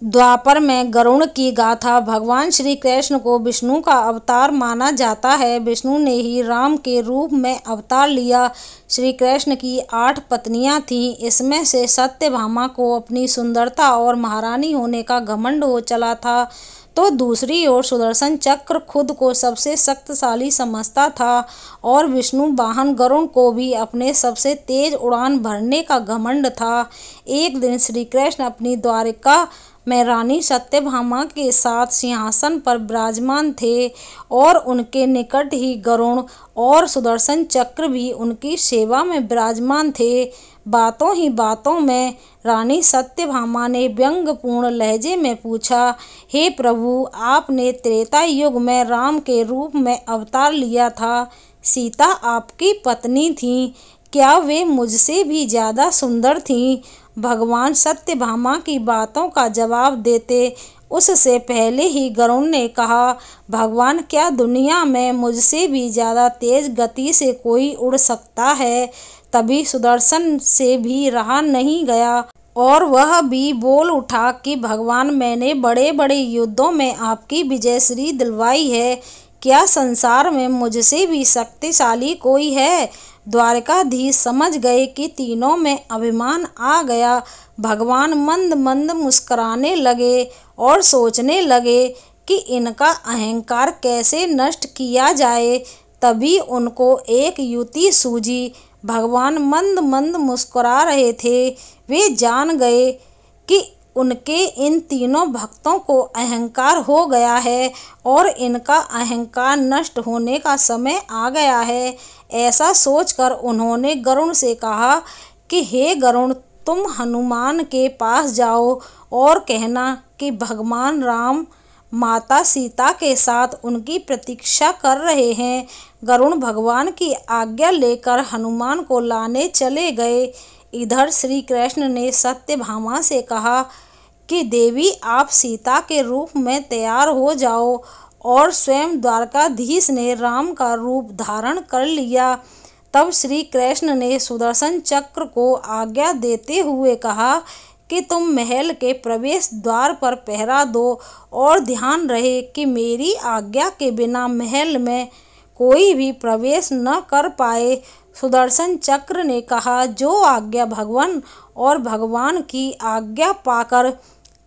द्वापर में गरुड़ की गाथा। भगवान श्री कृष्ण को विष्णु का अवतार माना जाता है। विष्णु ने ही राम के रूप में अवतार लिया। श्री कृष्ण की 8 पत्नियां थीं। इसमें से सत्यभामा को अपनी सुंदरता और महारानी होने का घमंड हो चला था, तो दूसरी ओर सुदर्शन चक्र खुद को सबसे शक्तिशाली समझता था और विष्णु वाहन गरुड़ को भी अपने सबसे तेज उड़ान भरने का घमंड था। एक दिन श्री कृष्ण अपनी द्वारिका में रानी सत्यभामा के साथ सिंहासन पर विराजमान थे और उनके निकट ही गरुड़ और सुदर्शन चक्र भी उनकी सेवा में विराजमान थे। बातों ही बातों में रानी सत्यभामा ने व्यंग्यपूर्ण लहजे में पूछा, हे प्रभु, आपने त्रेता युग में राम के रूप में अवतार लिया था। सीता आपकी पत्नी थी, क्या वे मुझसे भी ज़्यादा सुंदर थीं? भगवान सत्यभामा की बातों का जवाब देते उससे पहले ही गरुड़ ने कहा, भगवान, क्या दुनिया में मुझसे भी ज़्यादा तेज गति से कोई उड़ सकता है? तभी सुदर्शन से भी रहा नहीं गया और वह भी बोल उठा कि भगवान, मैंने बड़े बड़े युद्धों में आपकी विजयश्री दिलवाई है। क्या संसार में मुझसे भी शक्तिशाली कोई है? द्वारकाधीश समझ गए कि तीनों में अभिमान आ गया। भगवान मंद मंद मुस्कुराने लगे और सोचने लगे कि इनका अहंकार कैसे नष्ट किया जाए। तभी उनको एक युक्ति सूझी। भगवान मंद मंद मुस्कुरा रहे थे। वे जान गए कि उनके इन तीनों भक्तों को अहंकार हो गया है और इनका अहंकार नष्ट होने का समय आ गया है। ऐसा सोचकर उन्होंने गरुड़ से कहा कि हे गरुड़, तुम हनुमान के पास जाओ और कहना कि भगवान राम माता सीता के साथ उनकी प्रतीक्षा कर रहे हैं। गरुड़ भगवान की आज्ञा लेकर हनुमान को लाने चले गए। इधर श्री कृष्ण ने सत्यभामा से कहा कि देवी, आप सीता के रूप में तैयार हो जाओ, और स्वयं द्वारकाधीश ने राम का रूप धारण कर लिया। तब श्री कृष्ण ने सुदर्शन चक्र को आज्ञा देते हुए कहा कि तुम महल के प्रवेश द्वार पर पहरा दो और ध्यान रहे कि मेरी आज्ञा के बिना महल में कोई भी प्रवेश न कर पाए। सुदर्शन चक्र ने कहा, जो आज्ञा भगवान, और भगवान की आज्ञा पाकर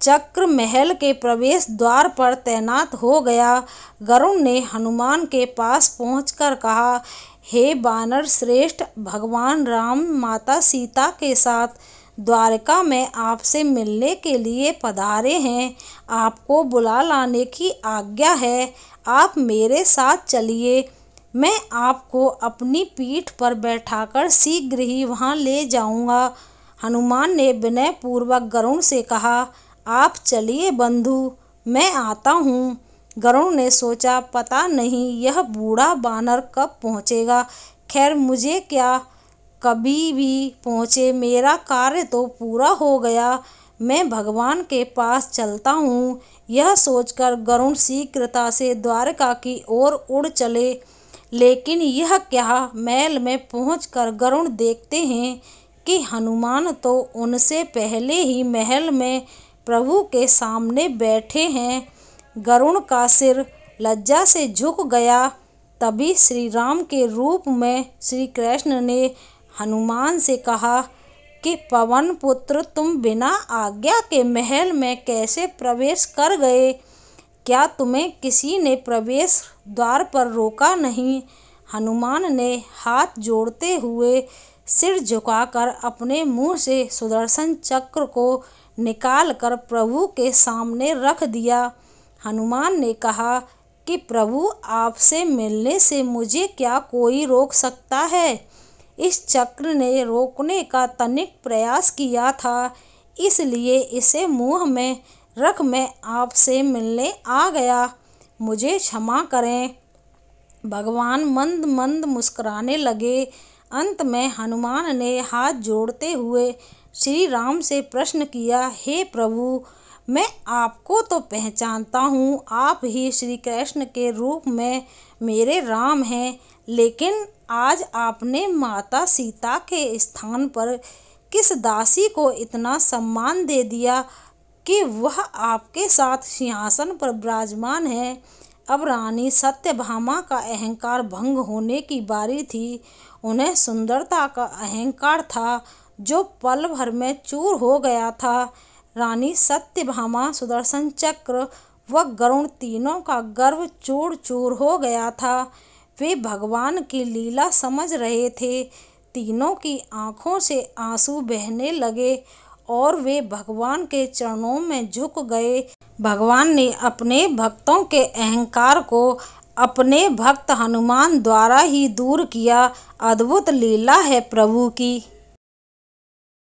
चक्र महल के प्रवेश द्वार पर तैनात हो गया। गरुड़ ने हनुमान के पास पहुंचकर कहा, हे वानर श्रेष्ठ, भगवान राम माता सीता के साथ द्वारका में आपसे मिलने के लिए पधारे हैं। आपको बुला लाने की आज्ञा है। आप मेरे साथ चलिए, मैं आपको अपनी पीठ पर बैठाकर शीघ्र ही वहां ले जाऊंगा। हनुमान ने विनयपूर्वक गरुड़ से कहा, आप चलिए बंधु, मैं आता हूँ। गरुड़ ने सोचा, पता नहीं यह बूढ़ा बानर कब पहुँचेगा। खैर, मुझे क्या, कभी भी पहुँचे, मेरा कार्य तो पूरा हो गया। मैं भगवान के पास चलता हूँ। यह सोचकर गरुड़ शीघ्रता से द्वारका की ओर उड़ चले। लेकिन यह क्या, महल में पहुंचकर गरुड़ देखते हैं कि हनुमान तो उनसे पहले ही महल में प्रभु के सामने बैठे हैं। गरुड़ का सिर लज्जा से झुक गया। तभी श्री राम के रूप में श्री कृष्ण ने हनुमान से कहा कि पवन पुत्र, तुम बिना आज्ञा के महल में कैसे प्रवेश कर गए? क्या तुम्हें किसी ने प्रवेश द्वार पर रोका नहीं? हनुमान ने हाथ जोड़ते हुए सिर झुकाकर अपने मुंह से सुदर्शन चक्र को निकालकर प्रभु के सामने रख दिया। हनुमान ने कहा कि प्रभु, आपसे मिलने से मुझे क्या कोई रोक सकता है? इस चक्र ने रोकने का तनिक प्रयास किया था, इसलिए इसे मुंह में रख मैं आपसे मिलने आ गया। मुझे क्षमा करें। भगवान मंद मंद मुस्कुराने लगे। अंत में हनुमान ने हाथ जोड़ते हुए श्री राम से प्रश्न किया, हे प्रभु, मैं आपको तो पहचानता हूँ, आप ही श्री कृष्ण के रूप में मेरे राम हैं, लेकिन आज आपने माता सीता के स्थान पर किस दासी को इतना सम्मान दे दिया? कि वह आपके साथ सिंहासन पर विराजमान है। अब रानी सत्यभामा का अहंकार भंग होने की बारी थी। उन्हें सुंदरता का अहंकार था जो पल भर में चूर हो गया था। रानी सत्यभामा, सुदर्शन चक्र व गरुड़ तीनों का गर्व चूर चूर हो गया था। वे भगवान की लीला समझ रहे थे। तीनों की आंखों से आंसू बहने लगे और वे भगवान के चरणों में झुक गए। भगवान ने अपने भक्तों के अहंकार को अपने भक्त हनुमान द्वारा ही दूर किया। अद्भुत लीला है प्रभु की।